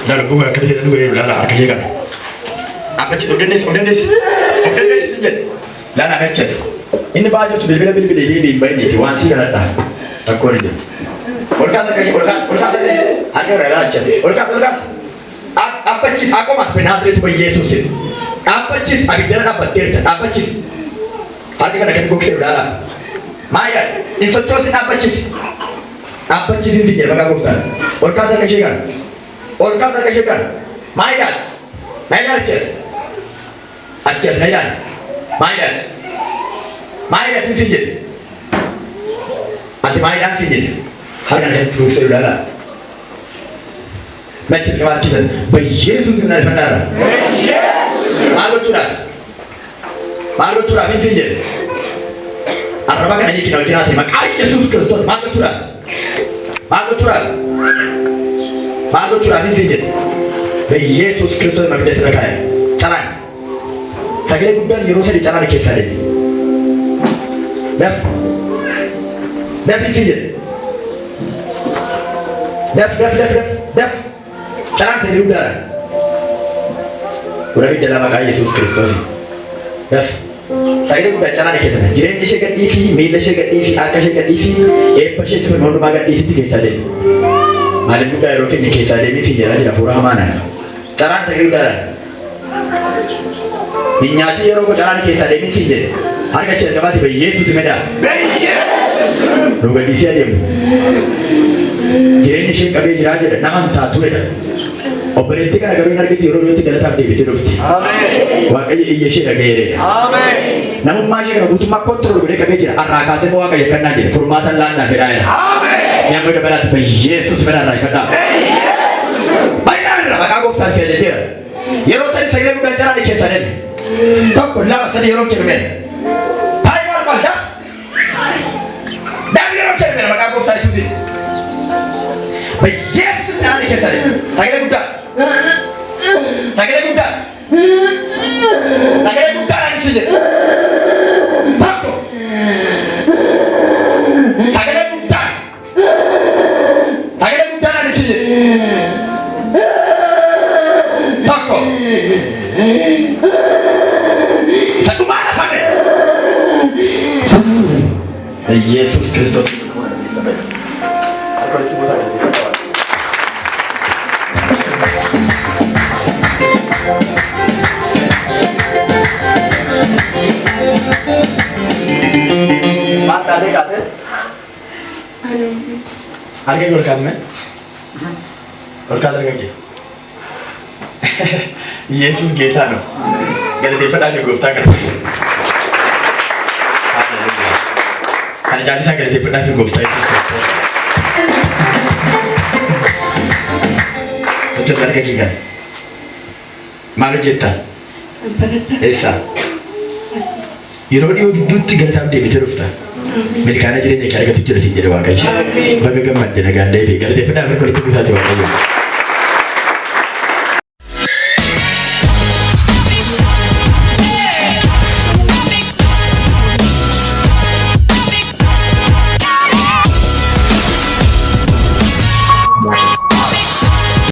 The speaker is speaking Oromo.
Lalu bukan kerja itu gue lalu kerja kan. Apa cik udah nes sih. Lalu apa cik? Ini baju tu bila di bayi ni tuan sih kan dah. Aku ni. Orkas kerja orkas. Ada orang cik. Orkas. Apa cik aku mat penatri tu bayi Yesus sih. Apa cik abi dia apa terta? Apa cik? Hati kan akan kukse udah. Maya, ini socosin apa cik? Apa cik ini dia maka kukse. Orkas kerja kan. Orkas kerja kan. Maya cik. Aceh Maya. Maya tu sini. Anti Maya sini. Harga kan kukse udah. Macam kemarin kita, bayi Yesus benar benar. Malu curah ini sini. Araba kan aja kita ujian terima. Kaya Yesus Kristus malu curah ini sini. Bayi Yesus Kristus macam biasa kaya. Caran. Segala bukan Yerusalem di caran kisah ini. Def ini sini. Def. Caran saya udara. Udah di dalam kaya Yesus Kristus. Def. Saya udah caran kita. Jiran saya kat isi, mail saya kat isi, akas saya kat isi, pasien cuma mau makan isi tiga saja. Malam udah rokin ni kisah ini sih jalan jalan pura mana. Caran saya udara. Ninyati orang ko caran kisah ini sih je. Harga cerita apa tiba Yesus meda. Ruga di sini dia. Jiran saya kabel jiraja, nama tatu ada. Operasi kan agar orang kita orang itu dalam tahap itu rufti. Amin. Wakai Yesus lagi. Amin. Namun masih kan butuh mak kontrol mereka kerja. Arah kasih mau kaya kena je. Formatan lana beraya. Amin. Yang muda berat Yesus benar kena. Baiklah, maka aku faham saja dia. Yerusalem saya udah jalan di kisah ini. Tak perlu saya orang cermin. Baiklah, kau dah. Dah orang cermin maka aku faham suci. Baik Yesus jalan di kisah ini. Saya udah. Sakit bukan lagi sini. Takut. Sakit bukan lagi sini. Takut. Satu mana sampai? Yesus Kristus. Kalau itu bukan. आगे गोलकाद में गोलकाद रहेंगे ये चीज़ गेटा नो गलती पर आगे गुफ्ता कर खाने जाने से गलती पर आगे गुफ्ता तो चल करके क्या मालूम जितना ऐसा ये रोटी वो दूध गलता अब डेबिट रुफ्ता Mereka aja jadi cara kita jadi jadi wakai. Bagaimana dengan dia? Kalau dia pernah berkulit itu satu wakai.